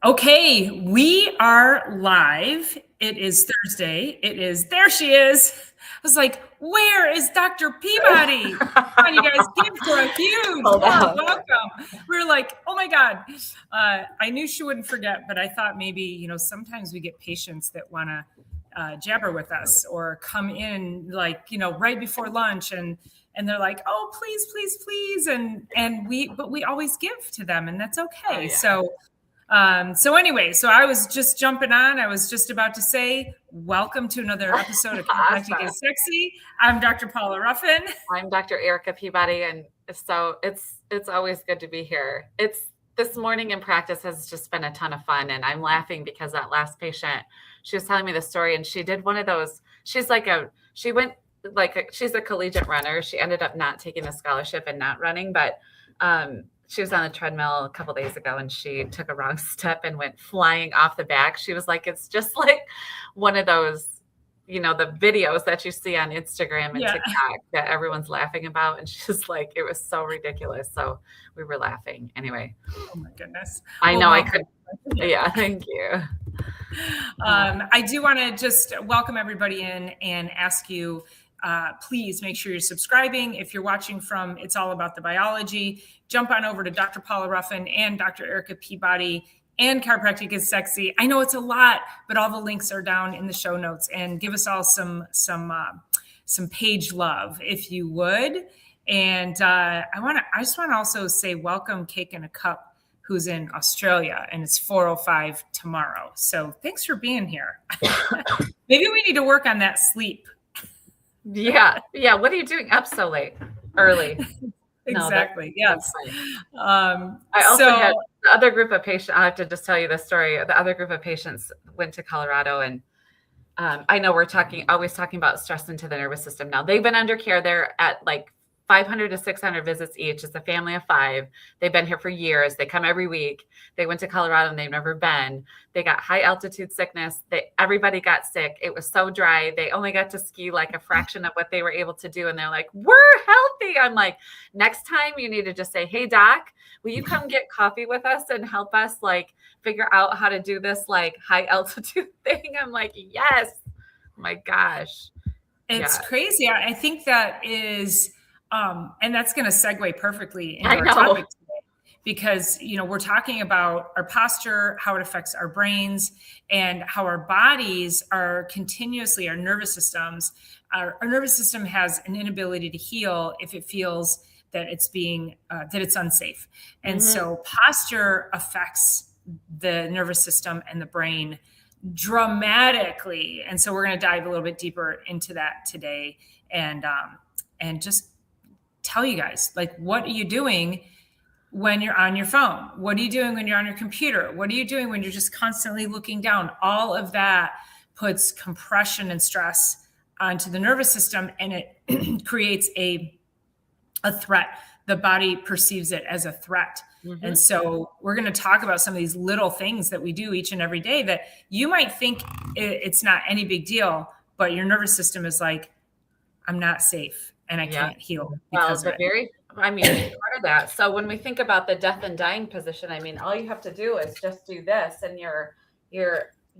Okay, we are live. It is Thursday. There she is. I was like, where is Dr. Peabody? Come on, you guys, give her a huge warm welcome. We were like, oh my God. I knew she wouldn't forget, but I thought maybe, sometimes we get patients that want to jabber with us or come in like, right before lunch and they're like, oh, please, please, please. But we always give to them, and that's okay. Oh, yeah. So anyway, I was just jumping on. I was just about to say, welcome to another episode of Chiropractic is Sexy. I'm Dr. Paula Ruffin. I'm Dr. Erica Peabody, and so it's always good to be here. This morning in practice has just been a ton of fun, and I'm laughing because that last patient, she was telling me the story, and she did one of those. She's a collegiate runner. She ended up not taking the scholarship and not running, but she was on the treadmill a couple days ago and she took a wrong step and went flying off the back. She was like, it's just like one of those, the videos that you see on Instagram and TikTok that everyone's laughing about. And she's like, it was so ridiculous. So we were laughing anyway. Oh my goodness. I know I could. Yeah. Thank you. I do want to just welcome everybody in and ask you, please make sure you're subscribing. If you're watching from It's All About the Biology, jump on over to Dr. Paula Ruffin and Dr. Erica Peabody and Chiropractic is Sexy. I know it's a lot, but all the links are down in the show notes, and give us all some page love if you would. And I just want to also say welcome Cake in a Cup, who's in Australia, and it's 4:05 tomorrow. So thanks for being here. Maybe we need to work on that sleep. Yeah. What are you doing up so late? Early. Exactly. No, yes. I also had the other group of patients. I have to just tell you the story. The other group of patients went to Colorado, and I know we're always talking about stress into the nervous system. Now they've been under care. They're at like 500 to 600 visits each. It's a family of 5. They've been here for years. They come every week. They went to Colorado and they've never been. They got high altitude sickness. Everybody got sick. It was so dry. They only got to ski like a fraction of what they were able to do. And they're like, we're healthy. I'm like, next time you need to just say, hey, doc, will you come get coffee with us and help us like figure out how to do this like high altitude thing? I'm like, yes. Oh my gosh. It's crazy. I think that is, and that's going to segue perfectly into our topic today, because, we're talking about our posture, how it affects our brains, and how our bodies are continuously, our nervous systems, our nervous system has an inability to heal if it feels that it's that it's unsafe. And so posture affects the nervous system and the brain dramatically. And so we're going to dive a little bit deeper into that today, and just tell you guys, like, what are you doing when you're on your phone? What are you doing when you're on your computer? What are you doing when you're just constantly looking down? All of that puts compression and stress onto the nervous system, and it creates a threat. The body perceives it as a threat. And so we're going to talk about some of these little things that we do each and every day that you might think it's not any big deal, but your nervous system is like, I'm not safe. And I can't heal because of it. Part of that. So when we think about the death and dying position, all you have to do is just do this, and you're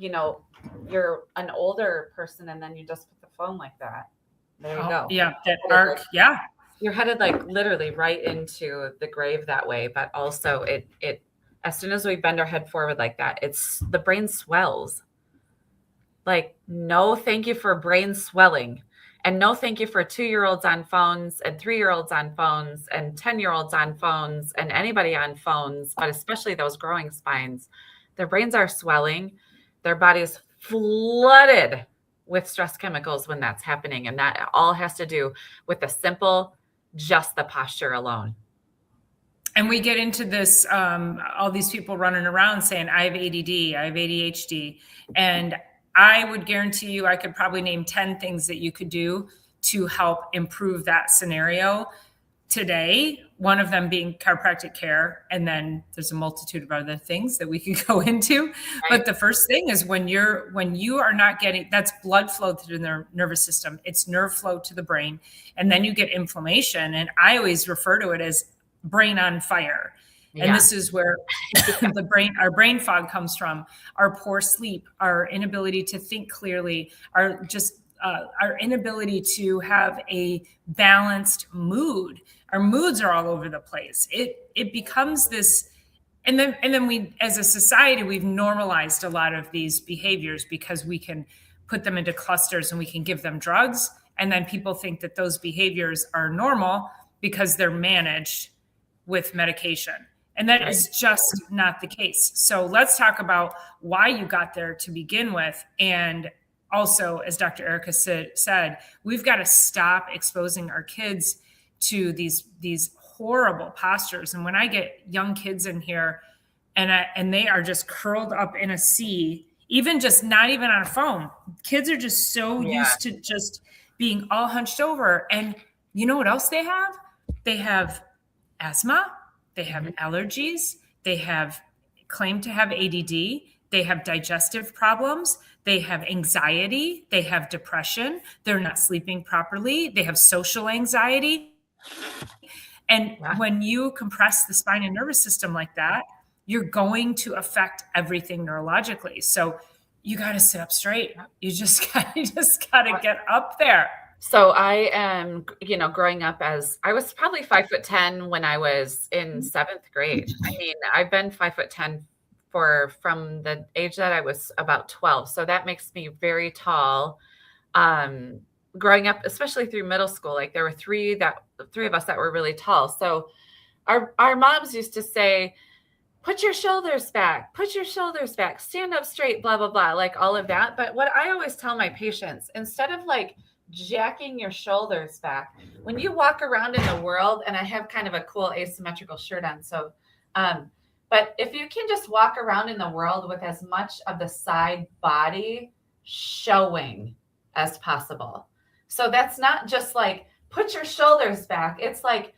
an older person, and then you just put the phone like that. There you go. Yeah, that arc. Yeah, you're headed like literally right into the grave that way. But also, it as soon as we bend our head forward like that, the brain swells. Like, no, thank you for brain swelling. And no, thank you for 2-year-olds on phones and 3-year-olds on phones and 10-year-olds on phones and anybody on phones, but especially those growing spines. Their brains are swelling. Their body's flooded with stress chemicals when that's happening. And that all has to do with just the posture alone. And we get into this, all these people running around saying, I have ADD, I have ADHD. And I would guarantee you I could probably name 10 things that you could do to help improve that scenario today. One of them being chiropractic care. And then there's a multitude of other things that we could go into. Right. But the first thing is when you are not getting, that's blood flow through the nervous system. It's nerve flow to the brain. And then you get inflammation. And I always refer to it as brain on fire. And this is where our brain fog comes from, our poor sleep, our inability to think clearly, our inability to have a balanced mood. Our moods are all over the place. It becomes this, and then we, as a society, we've normalized a lot of these behaviors because we can put them into clusters and we can give them drugs. And then people think that those behaviors are normal because they're managed with medication. And that is just not the case. So let's talk about why you got there to begin with. And also, as Dr. Erica said, we've got to stop exposing our kids to these horrible postures. And when I get young kids in here and they are just curled up in a C, even just not even on a phone, kids are just so used to just being all hunched over. And you know what else they have? They have asthma. They have allergies. They have claim to have ADD. They have digestive problems. They have anxiety. They have depression. They're not sleeping properly. They have social anxiety. And when you compress the spine and nervous system like that, you're going to affect everything neurologically. So you got to sit up straight. You just got to get up there. So I am, growing up I was probably 5'10" when I was in 7th grade. I mean, I've been 5'10" from the age that I was about 12. So that makes me very tall. Growing up, especially through middle school, like there were three of us that were really tall. So our moms used to say, put your shoulders back, stand up straight, blah, blah, blah, like all of that. But what I always tell my patients, instead of like jacking your shoulders back, when you walk around in the world, and I have kind of a cool asymmetrical shirt on. So, but if you can just walk around in the world with as much of the side body showing as possible. So that's not just like, put your shoulders back. It's like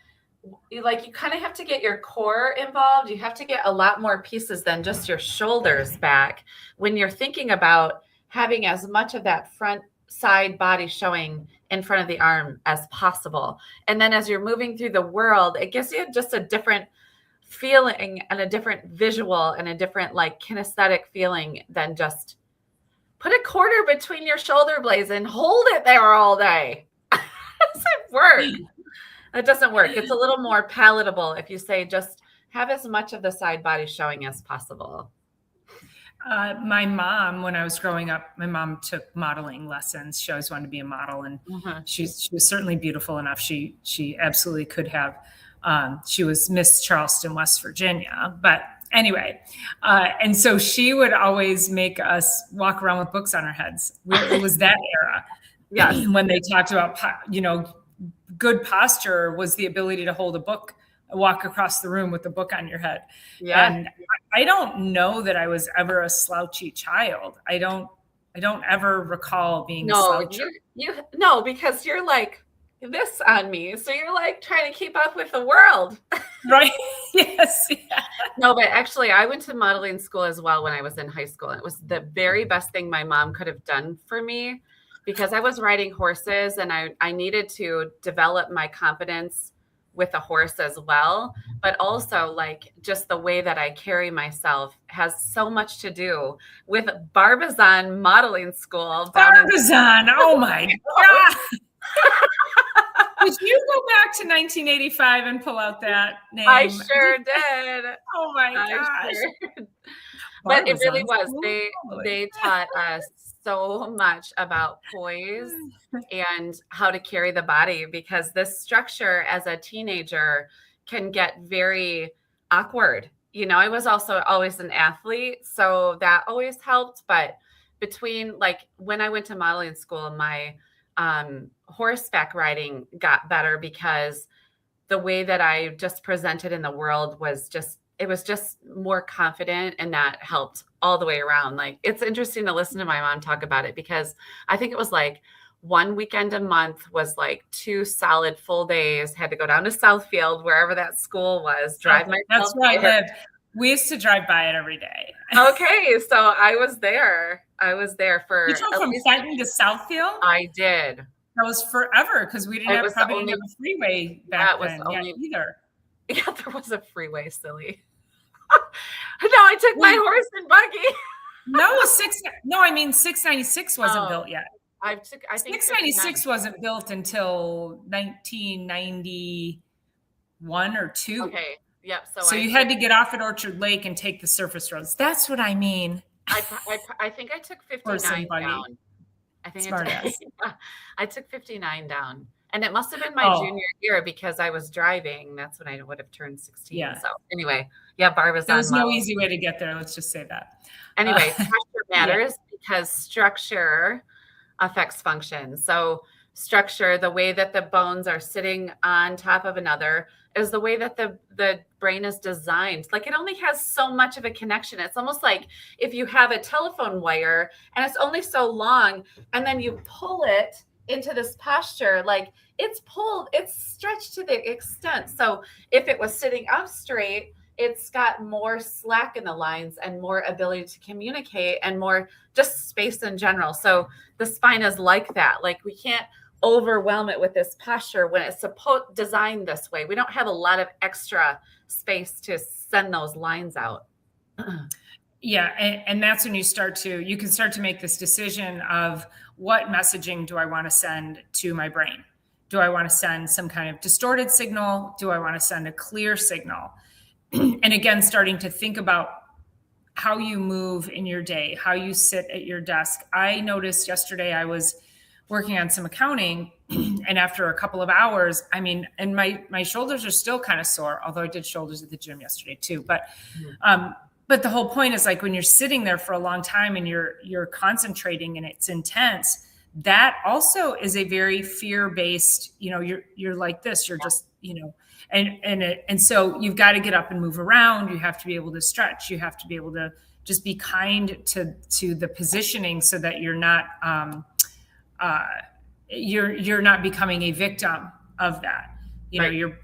you kind of have to get your core involved. You have to get a lot more pieces than just your shoulders back when you're thinking about having as much of that front side body showing in front of the arm as possible. And then as you're moving through the world, it gives you just a different feeling and a different visual and a different like kinesthetic feeling than just put a quarter between your shoulder blades and hold it there all day. It doesn't work. It doesn't work. It's a little more palatable if you say just have as much of the side body showing as possible. My mom, when I was growing up, my mom took modeling lessons. She always wanted to be a model, and she was certainly beautiful enough. She absolutely could have. She was Miss Charleston, West Virginia. But anyway, and so she would always make us walk around with books on our heads. It was that era, when they talked about, good posture was the ability to hold a book, walk across the room with a book on your head. Yeah. And I don't know that I was ever a slouchy child. I don't ever recall being a sloucher. No, because you're like this on me. So you're like trying to keep up with the world. Right. Yes. Yeah. No, but actually I went to modeling school as well when I was in high school. It was the very best thing my mom could have done for me, because I was riding horses and I needed to develop my confidence with a horse as well. But also like just the way that I carry myself has so much to do with Barbizon modeling school. Barbizon. Oh my God. Did you go back to 1985 and pull out that name? I sure did. Oh my gosh. Sure. But it really was. They taught us so much about poise and how to carry the body, because this structure as a teenager can get very awkward. I was also always an athlete, so that always helped. But between like when I went to modeling school, my horseback riding got better because the way that I just presented in the world was just more confident, and that helped all the way around. Like, it's interesting to listen to my mom talk about it, because I think it was like one weekend a month was like 2 solid full days, had to go down to Southfield, wherever that school was, drive myself. That's where I lived. We used to drive by it every day. Okay. So I was there for. You drove from Fenton to Southfield? I did. That was forever, because we didn't have a freeway back then either. Yeah, there was a freeway, silly. No, I took my horse and buggy. No, I mean 696 wasn't built yet. I think 696 wasn't built until 1991 or 2. Okay. Yep. So you had to get off at Orchard Lake and take the surface roads. That's what I mean. I think I took 59 down. I think I took 59 down. And it must have been my junior year because I was driving. That's when I would have turned 16. Yeah. So anyway, yeah, Barb was There's no easy way to get there. Let's just say that. Anyway, structure matters because structure affects function. So structure, the way that the bones are sitting on top of another, is the way that the brain is designed. Like it only has so much of a connection. It's almost like if you have a telephone wire and it's only so long, and then you pull it into this posture, like it's stretched to the extent. So if it was sitting up straight, it's got more slack in the lines and more ability to communicate and more just space in general. So the spine is like that. Like we can't overwhelm it with this posture when it's designed this way. We don't have a lot of extra space to send those lines out. Yeah. And that's when you can start to make this decision of what messaging do I want to send to my brain? Do I want to send some kind of distorted signal? Do I want to send a clear signal? And again, starting to think about how you move in your day, how you sit at your desk. I noticed yesterday I was working on some accounting, and after a couple of hours, I mean, and my shoulders are still kind of sore, although I did shoulders at the gym yesterday too. But the whole point is like when you're sitting there for a long time and you're concentrating and it's intense, that also is a very fear-based, you're like this, you're just, and so you've got to get up and move around. You have to be able to stretch. You have to be able to just be kind to the positioning so that you're not, you're not becoming a victim of that,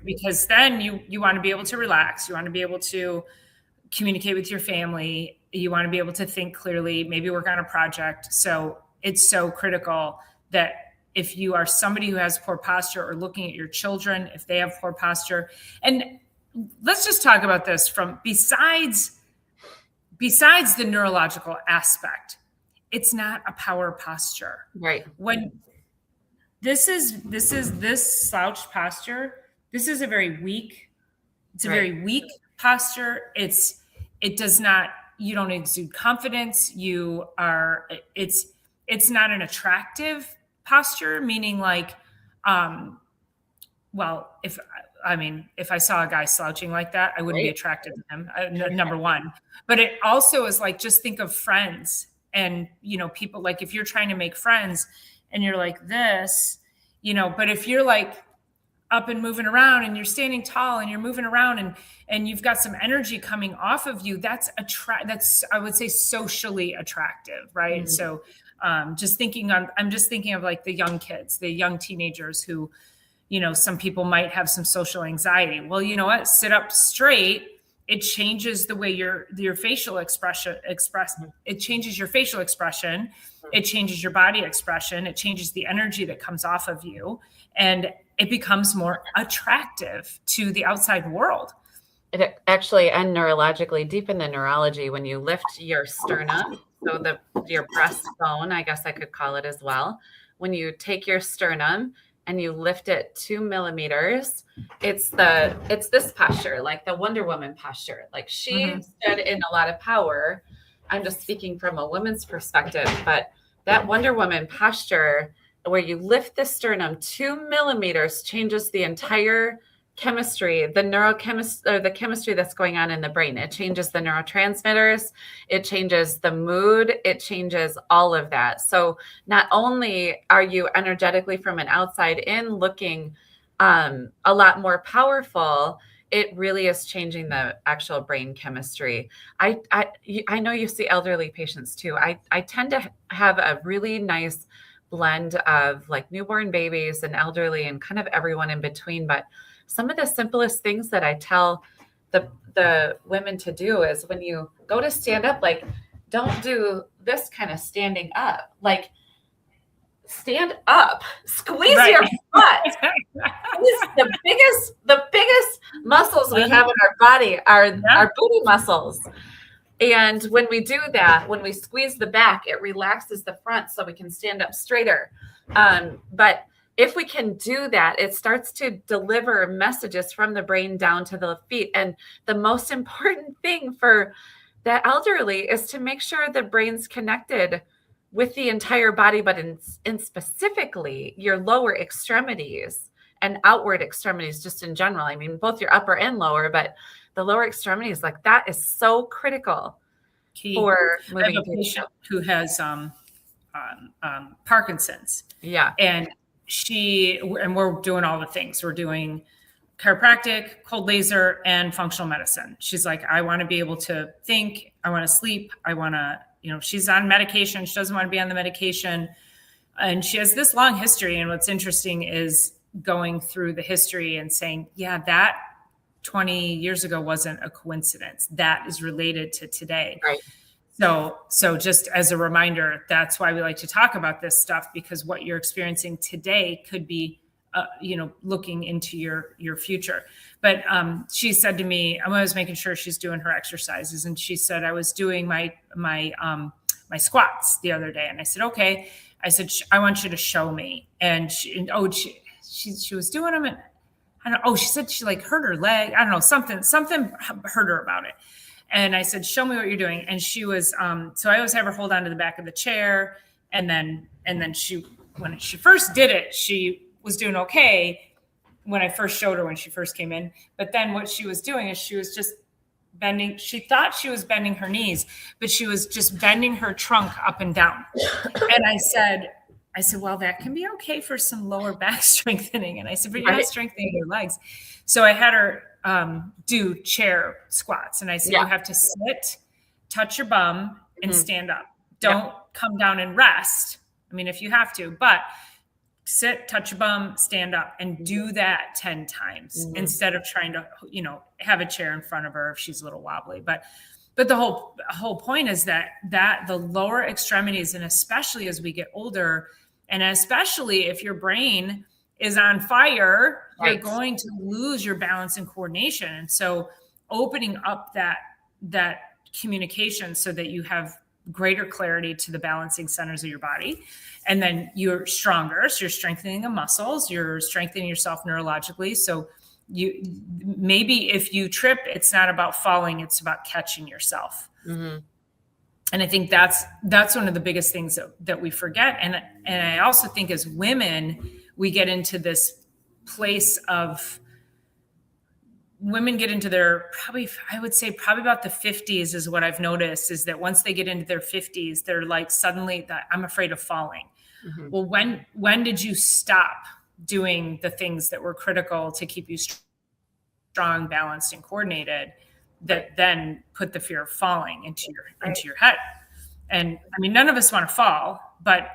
because then you want to be able to relax. You want to be able to communicate with your family. You want to be able to think clearly, maybe work on a project. So it's so critical that if you are somebody who has poor posture, or looking at your children, if they have poor posture, and let's just talk about this from besides the neurological aspect, it's not a power posture. Right. When this slouched posture, this is a very weak, very weak posture. You don't exude confidence. It's not an attractive posture, meaning like, if I saw a guy slouching like that, I wouldn't be attracted to him, number one. But it also is like, just think of friends and, people, like if you're trying to make friends and you're like this, but if you're like up and moving around and you're standing tall and you're moving around and you've got some energy coming off of you, that's I would say socially attractive. Right. Mm-hmm. So, I'm just thinking of like the young kids, the young teenagers who, some people might have some social anxiety. Well, you know what? Sit up straight. It changes the way your facial expression it changes your facial expression. It changes your body expression. It changes the energy that comes off of you, and it becomes more attractive to the outside world. It actually, and neurologically, deep in the neurology, when you lift your sternum, so your breastbone, I guess I could call it as well. When you take your sternum and you lift it 2 millimeters, it's this posture, like the Wonder Woman posture. Like she stood in a lot of power. I'm just speaking from a woman's perspective, but that Wonder Woman posture where you lift the sternum 2 millimeters changes the entire chemistry, the chemistry that's going on in the brain. It changes the neurotransmitters, it changes the mood, it changes all of that. So not only are you energetically from an outside in looking a lot more powerful, it really is changing the actual brain chemistry. I know you see elderly patients too. I tend to have a really nice blend of like newborn babies and elderly and kind of everyone in between. But some of the simplest things that I tell the women to do is when you go to stand up, like don't do this kind of standing up, like stand up, squeeze your butt. The biggest muscles we have in our body are our booty muscles. And when we do that, when we squeeze the back, it relaxes the front so we can stand up straighter. But if we can do that, it starts to deliver messages from the brain down to the feet. And the most important thing for the elderly is to make sure the brain's connected with the entire body, but in specifically your lower extremities and outward extremities, just in general. I mean, both your upper and lower, but the lower extremities, like that is so critical for moving. I have a patient who has Parkinson's. Yeah. And we're doing all the things. We're doing chiropractic, cold laser, and functional medicine. She's like, I want to be able to think. I want to sleep. I want to, she's on medication. She doesn't want to be on the medication. And she has this long history. And what's interesting is going through the history and saying, yeah, that 20 years ago wasn't a coincidence. That is related to today. Right. So just as a reminder, that's why we like to talk about this stuff, because what you're experiencing today could be, looking into your future. But she said to me, I was making sure she's doing her exercises. And she said, I was doing my squats the other day. And I said, okay. I said, I want you to show me. And she was doing them. And I don't know. She said she like hurt her leg. I don't know, something hurt her about it. And I said, show me what you're doing. And she was, so I always have her hold on to the back of the chair. And then when she first did it, she was doing okay when I first showed her when she first came in. But then what she was doing is she was just bending. She thought she was bending her knees, but she was just bending her trunk up and down. And I said, well, that can be okay for some lower back strengthening. And I said, but you're not strengthening your legs. So I had her do chair squats. And I said, you have to sit, touch your bum, and stand up. Don't come down and rest. I mean, if you have to, but sit, touch your bum, stand up, and do that 10 times instead of trying to, have a chair in front of her if she's a little wobbly. But the whole point is that the lower extremities, and especially as we get older, and especially if your brain is on fire, you're going to lose your balance and coordination. And so opening up that communication so that you have greater clarity to the balancing centers of your body. And then you're stronger. So you're strengthening the muscles, you're strengthening yourself neurologically. So maybe if you trip, it's not about falling, it's about catching yourself. Mm-hmm. And I think that's one of the biggest things that we forget. And I also think as women, we get into this place of women get into their probably about the 50s is what I've noticed, is that once they get into their 50s, they're like suddenly that I'm afraid of falling. Mm-hmm. Well, when did you stop doing the things that were critical to keep you strong, balanced, and coordinated, that then put the fear of falling into your head? And I mean, none of us want to fall, but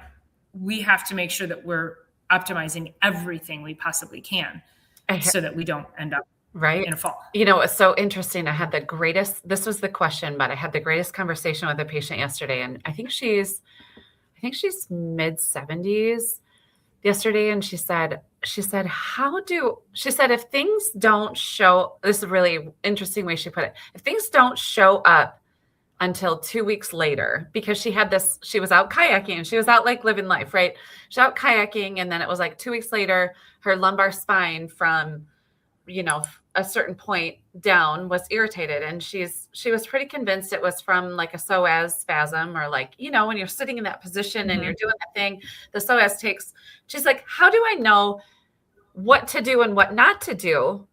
we have to make sure that we're optimizing everything we possibly can so that we don't end up in a fall. It's so interesting. This was the question, but I had the greatest conversation with a patient yesterday, and I think she's mid 70s yesterday. And she said, if things don't show, this is a really interesting way she put it. If things don't show up until 2 weeks later, because she was out kayaking and she was out like living life, right? She's out kayaking. And then it was like 2 weeks later, her lumbar spine from, a certain point down was irritated. And she was pretty convinced it was from like a psoas spasm, or like, when you're sitting in that position and you're doing that thing, the psoas takes, she's like, how do I know what to do and what not to do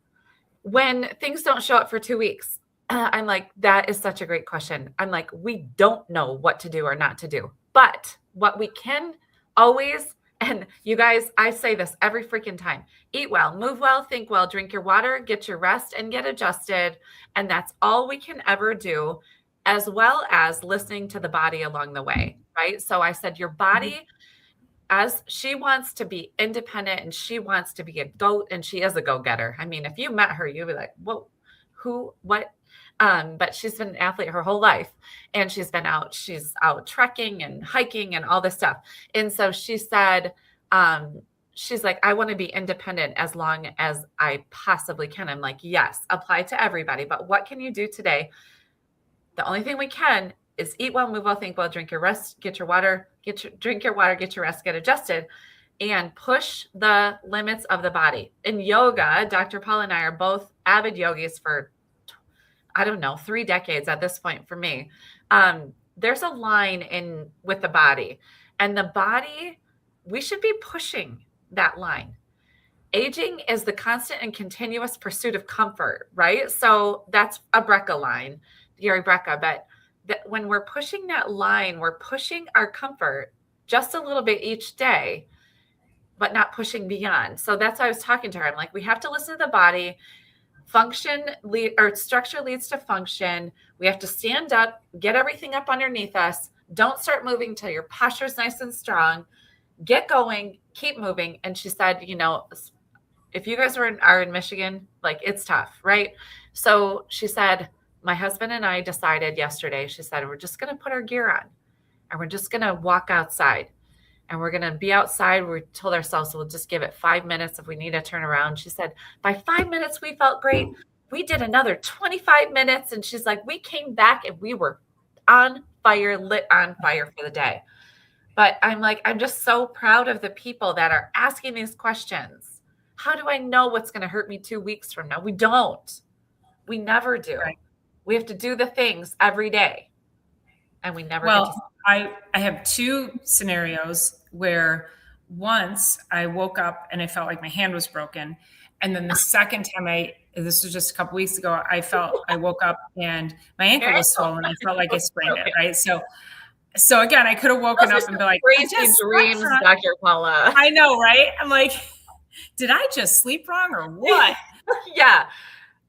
when things don't show up for 2 weeks? I'm like, that is such a great question. I'm like, we don't know what to do or not to do, but what we can always, and you guys, I say this every freaking time: eat well, move well, think well, drink your water, get your rest, and get adjusted. And that's all we can ever do, as well as listening to the body along the way, right? So I said, your body, as she wants to be independent and she wants to be a goat, and she is a go-getter. I mean, if you met her, you'd be like, whoa, who, what? But she's been an athlete her whole life, and she's out trekking and hiking and all this stuff. And so she said, she's like, I want to be independent as long as I possibly can. I'm like, yes, apply to everybody. But what can you do today? The only thing we can is eat well, move well, think well, drink your rest, get your water, drink your water, get your rest, get adjusted, and push the limits of the body. In yoga, Dr. Paul and I are both avid yogis for, I don't know, 3 decades at this point for me. There's a line with the body, and the body, we should be pushing that line. Aging is the constant and continuous pursuit of comfort, right? So that's a Brecka line, Gary Brecka. But when we're pushing that line, we're pushing our comfort just a little bit each day, but not pushing beyond. So that's why I was talking to her. I'm like, we have to listen to the body. Structure leads to function. We have to stand up, get everything up underneath us. Don't start moving till your posture's nice and strong. Get going, keep moving. And she said, if you guys are in Michigan, like, it's tough, right? So she said, my husband and I decided yesterday, she said, we're just going to put our gear on and we're just going to walk outside and we're going to be outside. We told ourselves we'll just give it 5 minutes if we need to turn around. She said, by 5 minutes, we felt great. We did another 25 minutes. And she's like, we came back and we were on fire, lit on fire for the day. But I'm like, I'm just so proud of the people that are asking these questions. How do I know what's going to hurt me 2 weeks from now? We don't. We never do. Right. We have to do the things every day. And we never get to. I have 2 scenarios where once I woke up and I felt like my hand was broken. And then the second time this was just a couple weeks ago, I woke up and my ankle was swollen. I felt like I sprained it. Right. So again, I could have woken up and be like, crazy dreams, Dr. Paula. I know, right? I'm like, did I just sleep wrong or what? Yeah.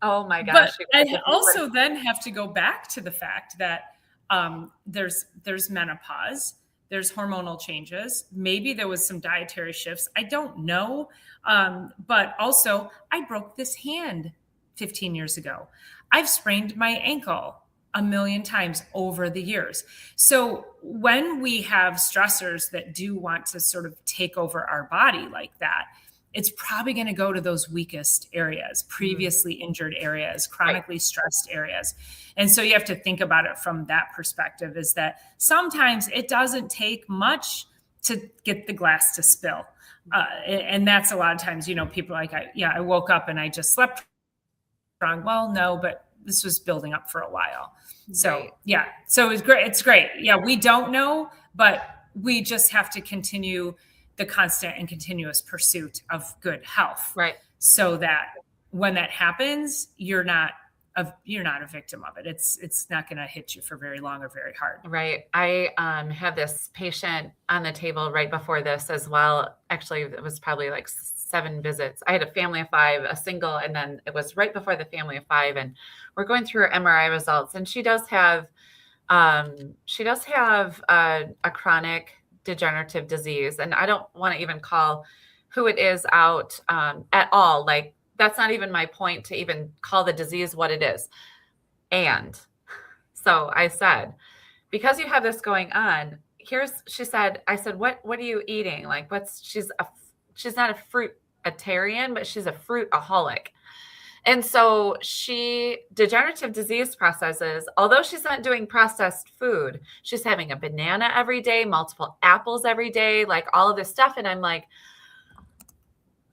Oh my gosh. But I also then have to go back to the fact that there's menopause, there's hormonal changes. Maybe there was some dietary shifts. I don't know. But also I broke this hand 15 years ago. I've sprained my ankle 1,000,000 times over the years. So when we have stressors that do want to sort of take over our body like that, it's probably going to go to those weakest areas, previously injured areas, chronically stressed areas. And so you have to think about it from that perspective, is that sometimes it doesn't take much to get the glass to spill. And that's a lot of times, people are like, I woke up and I just slept wrong. Well, no, but this was building up for a while. So, yeah. So it's great. It's great. Yeah. We don't know, but we just have to continue the constant and continuous pursuit of good health. Right. So that when that happens, you're not a victim of it. It's not going to hit you for very long or very hard. Right. I had this patient on the table right before this as well. Actually, it was probably like 7 visits. I had a family of 5, a single, and then it was right before the family of 5. And we're going through her MRI results, and she does have a chronic degenerative disease. And I don't want to even call who it is out at all. Like, that's not even my point to even call the disease what it is. And so I said, because you have this going on, I said, what are you eating? Like, she's not a fruitarian, but she's a fruitaholic. And so degenerative disease processes, although she's not doing processed food, she's having a banana every day, multiple apples every day, like all of this stuff. And I'm like,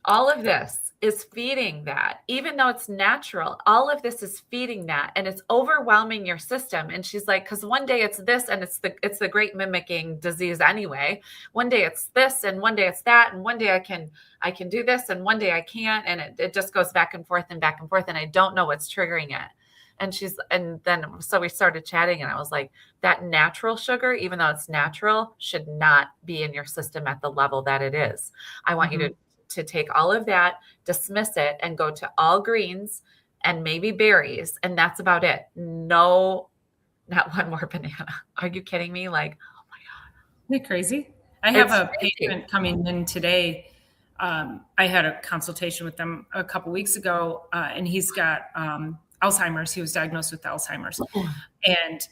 all of this is feeding that, even though it's natural, all of this is feeding that, and it's overwhelming your system. And she's like, because one day it's this, and it's the great mimicking disease anyway. One day it's this, and one day it's that, and one day I can do this, and one day I can't, and it just goes back and forth, and I don't know what's triggering it. And then so we started chatting, and I was like, that natural sugar, even though it's natural, should not be in your system at the level that it is. I want you to take all of that, dismiss it, and go to all greens and maybe berries. And that's about it. No, not one more banana. Are you kidding me? Like, oh my God. Isn't it crazy? I have a patient coming in today. I had a consultation with them a couple weeks ago, and he's got Alzheimer's. He was diagnosed with Alzheimer's. And,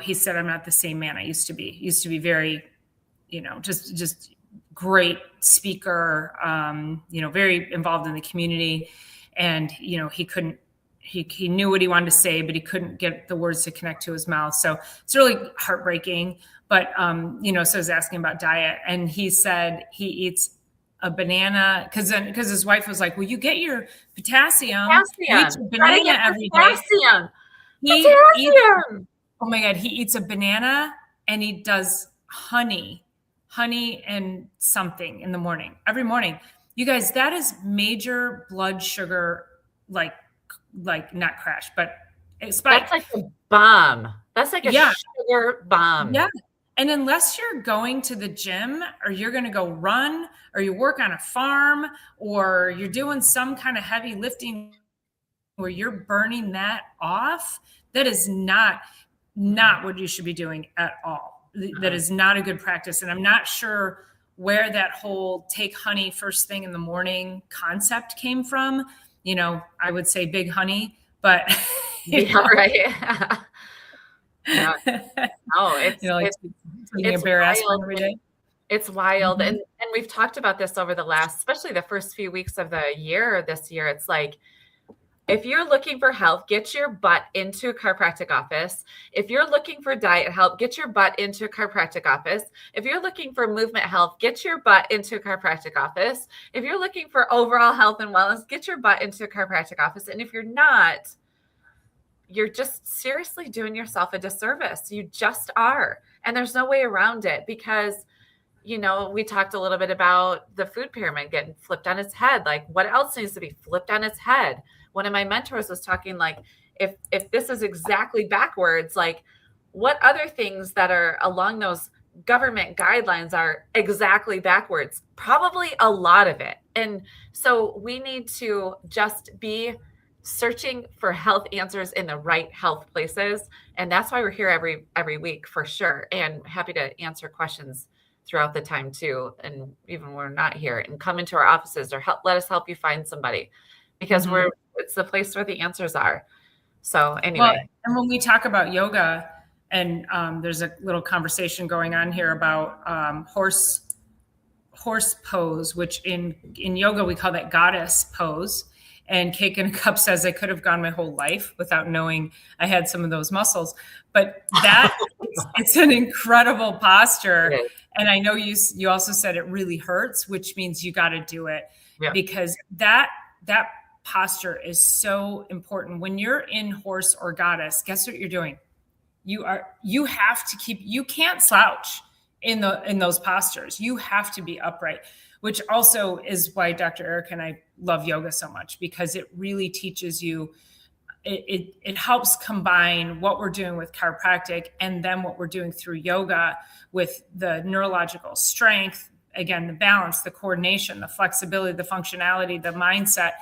he said, I'm not the same man I used to be. Used to be very, just great speaker, very involved in the community. And, he knew what he wanted to say, but he couldn't get the words to connect to his mouth. So it's really heartbreaking. But, so I was asking about diet, and he said he eats a banana because his wife was like, well, you get your potassium. You eat a banana every day. Potassium. Oh my God. He eats a banana and he does honey and something in the morning, every morning. You guys, that is major blood sugar, like not crash, but spike. That's like a bomb. That's like a sugar bomb. Yeah. And unless you're going to the gym or you're going to go run or you work on a farm or you're doing some kind of heavy lifting where you're burning that off, that is not what you should be doing at all. That is not a good practice. And I'm not sure where that whole take honey first thing in the morning concept came from. I would say big honey, but right. Yeah. No, it's a bare aspirin every day. It's wild. Mm-hmm. And we've talked about this over the last, especially the first few weeks of the year this year. It's like, if you're looking for health, get your butt into a chiropractic office. If you're looking for diet help, get your butt into a chiropractic office. If you're looking for movement health, get your butt into a chiropractic office. If you're looking for overall health and wellness, get your butt into a chiropractic office. And if you're not, you're just seriously doing yourself a disservice. You just are. And there's no way around it because, we talked a little bit about the food pyramid getting flipped on its head. Like, what else needs to be flipped on its head? One of my mentors was talking like, if this is exactly backwards, like what other things that are along those government guidelines are exactly backwards? Probably a lot of it. And so we need to just be searching for health answers in the right health places. And that's why we're here every week for sure. And happy to answer questions throughout the time too. And even when we're not here, and come into our offices or let us help you find somebody, because it's the place where the answers are. So anyway. Well, and when we talk about yoga, and there's a little conversation going on here about horse pose, which in yoga we call that goddess pose. And Cake in a Cup says I could have gone my whole life without knowing I had some of those muscles. But that it's an incredible posture. And I know you also said it really hurts, which means you got to do it because that posture is so important. When you're in horse or goddess, guess what you're doing? You have to you can't slouch in those postures. You have to be upright, which also is why Dr. Eric and I love yoga so much, because it really teaches you, it helps combine what we're doing with chiropractic and then what we're doing through yoga with the neurological strength, again, the balance, the coordination, the flexibility, the functionality, the mindset.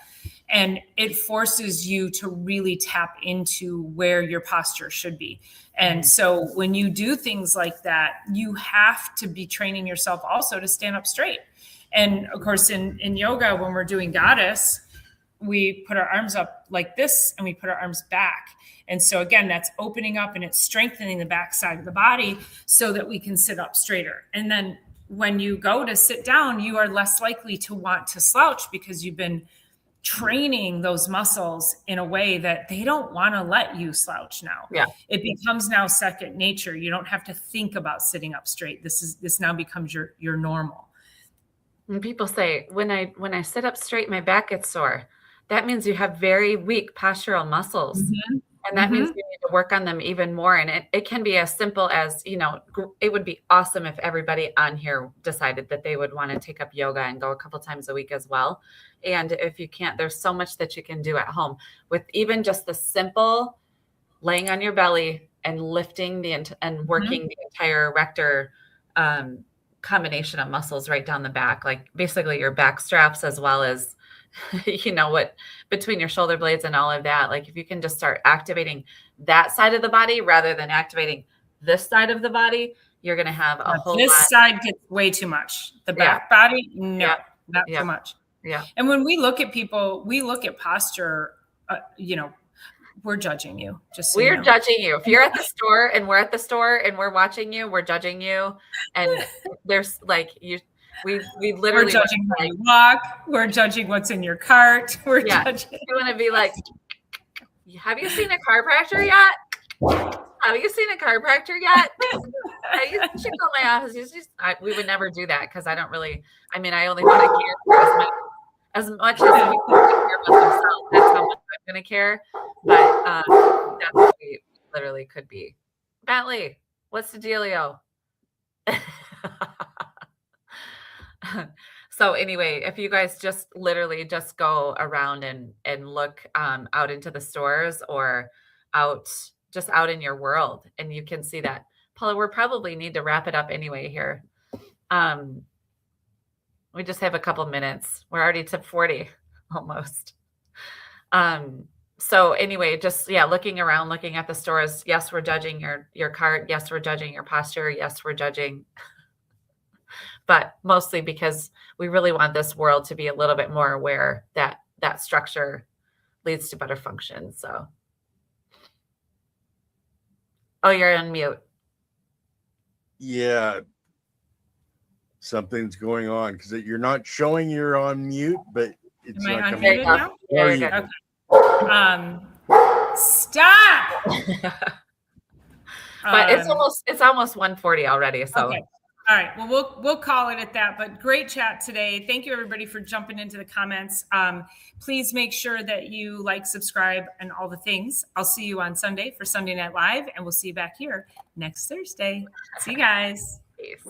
And it forces you to really tap into where your posture should be. And so when you do things like that, you have to be training yourself also to stand up straight. And of course, in yoga, when we're doing goddess, we put our arms up like this and we put our arms back. And so again, that's opening up and it's strengthening the back side of the body so that we can sit up straighter. And then when you go to sit down, you are less likely to want to slouch because you've been training those muscles in a way that they don't want to let you slouch now. Yeah. It becomes now second nature. You don't have to think about sitting up straight. This now becomes your normal. And people say, when I sit up straight, my back gets sore. That means you have very weak postural muscles. Mm-hmm. And that means you need to work on them even more. And it can be as simple as, it would be awesome if everybody on here decided that they would want to take up yoga and go a couple times a week as well. And if you can't, there's so much that you can do at home with even just the simple laying on your belly and lifting and working the entire erector combination of muscles right down the back, like basically your back straps as well as what between your shoulder blades and all of that. Like if you can just start activating that side of the body rather than activating this side of the body, you're going to have a whole this lot. Side gets way too much. The back body, no, not so much. Yeah. And when we look at people, we look at posture, we're judging you. Just so we're you know. judging you. If you're at the store and we're at the store and we're watching you, we're judging you. And there's like we literally we're judging how you walk. We're judging what's in your cart. We're judging. You want to be like, have you seen a chiropractor yet? Have you seen a chiropractor yet? You should go to my office. We would never do that because I don't really. I mean, I only want to care as much as we care about themselves. That's how much I'm going to care. But that's what we literally could be. Bentley, what's the dealio? So anyway, if you guys just literally just go around and look out into the stores or out in your world, and you can see that. Paula, we probably need to wrap it up anyway here. We just have a couple minutes. We're already to 40 almost. So anyway, just looking around, looking at the stores. Yes, we're judging your cart. Yes, we're judging your posture. Yes, we're judging. But mostly because we really want this world to be a little bit more aware that structure leads to better function. So, oh, you're on mute. Yeah, something's going on because you're not showing you're on mute, but it's Am I not unmuted now? There you go. Okay. Stop. But it's almost 1:40 already. So. Okay. All right. Well, we'll call it at that. But great chat today. Thank you, everybody, for jumping into the comments. Please make sure that you like, subscribe, and all the things. I'll see you on Sunday for Sunday Night Live, and we'll see you back here next Thursday. See you guys. Peace.